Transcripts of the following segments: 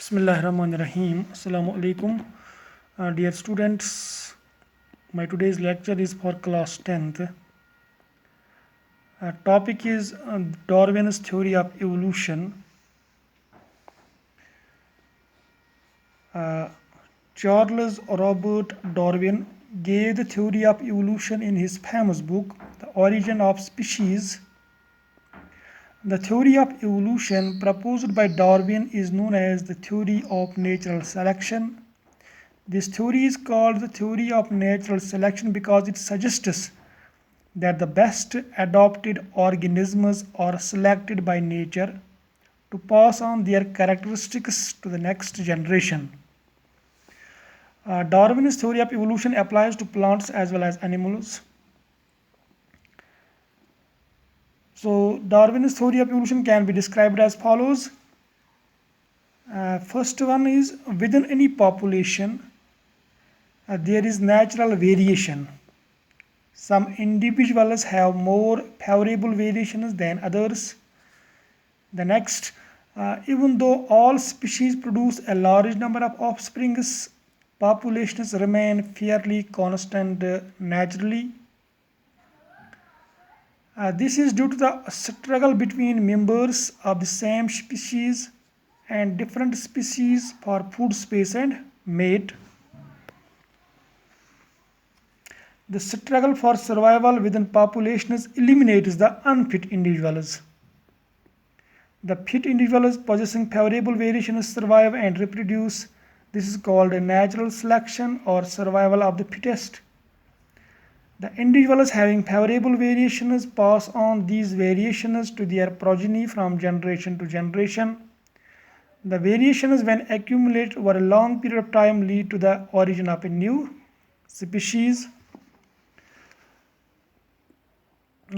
Bismillahirrahmanirrahim. Assalamu alaikum. Dear students, my today's lecture is for class 10th. Topic is Darwin's theory of evolution. Charles Robert Darwin gave the theory of evolution in his famous book, The Origin of Species. The theory of evolution proposed by Darwin is known as the theory of natural selection. This theory is called the theory of natural selection because it suggests that the best adapted organisms are selected by nature to pass on their characteristics to the next generation. Darwin's theory of evolution applies to plants as well as animals. So Darwin's theory of evolution can be described as follows. First one is, within any population there is natural variation. Some individuals have more favorable variations than others. The next, even though all species produce a large number of offspring, populations remain fairly constant naturally. This is due to the struggle between members of the same species and different species for food space and mate. The struggle for survival within populations eliminates the unfit individuals. The fit individuals possessing favorable variations survive and reproduce. This is called a natural selection or survival of the fittest. The individuals having favorable variations pass on these variations to their progeny from generation to generation. The variations, when accumulated over a long period of time, lead to the origin of a new species.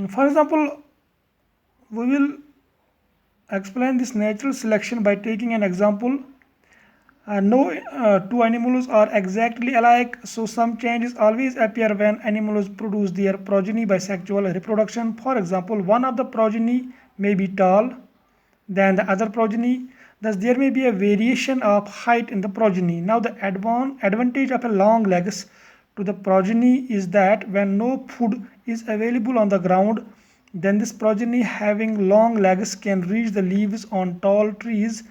For example, we will explain this natural selection by taking an example. No two animals are exactly alike, so some changes always appear when animals produce their progeny by sexual reproduction. For example, one of the progeny may be tall than the other progeny, thus there may be a variation of height in the progeny. Now the advantage of a long legs to the progeny is that when no food is available on the ground, then this progeny having long legs can reach the leaves on tall trees,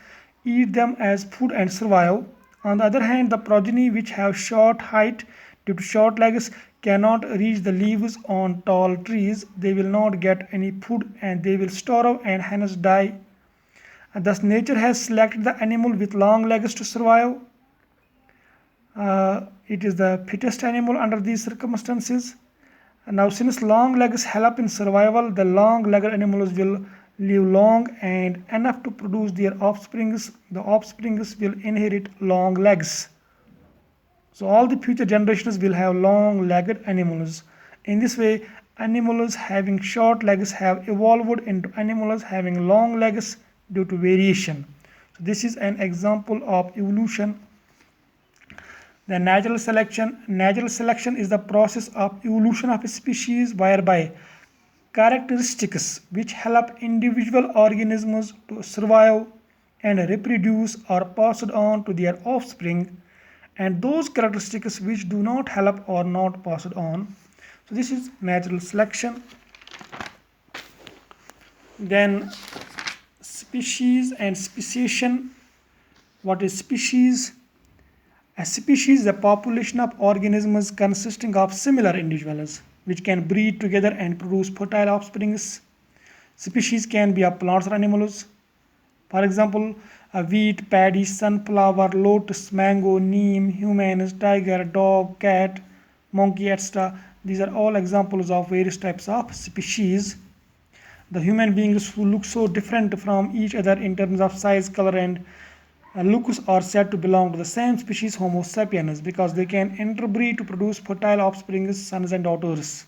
eat them as food and survive. On the other hand, the progeny which have short height due to short legs cannot reach the leaves on tall trees. They will not get any food and they will starve and hence die. And thus nature has selected the animal with long legs to survive. It is the fittest animal under these circumstances. And now since long legs help in survival, the long-legged animals will live long and enough to produce their offsprings. The offsprings will inherit long legs. So all the future generations will have long-legged animals. In this way, animals having short legs have evolved into animals having long legs due to variation. So this is an example of evolution. The natural selection. Natural selection is the process of evolution of a species whereby characteristics which help individual organisms to survive and reproduce are passed on to their offspring, and those characteristics which do not help are not passed on. So this is natural selection. Then species and speciation. What is species? A species is a population of organisms consisting of similar individuals which can breed together and produce fertile offspring. Species can be of plants or animals. For example, wheat, paddy, sunflower, lotus, mango, neem, humans, tiger, dog, cat, monkey, etc. These are all examples of various types of species. The human beings who look so different from each other in terms of size, color, and looks are said to belong to the same species, Homo sapiens, because they can interbreed to produce fertile offspring, sons and daughters.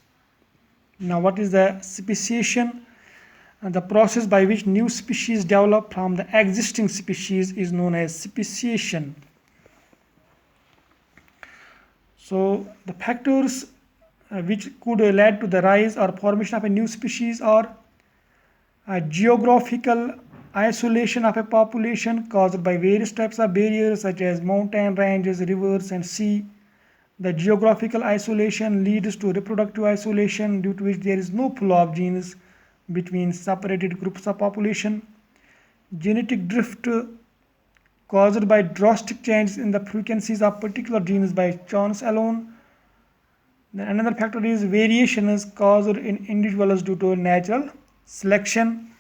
Now, what is the speciation? The process by which new species develop from the existing species is known as speciation. So, the factors which could lead to the rise or formation of a new species are geographical isolation of a population caused by various types of barriers such as mountain ranges, rivers, and sea. The geographical isolation leads to reproductive isolation, due to which there is no flow of genes between separated groups of population. Genetic drift caused by drastic changes in the frequencies of particular genes by chance alone. Then another factor is variation is caused in individuals due to natural selection.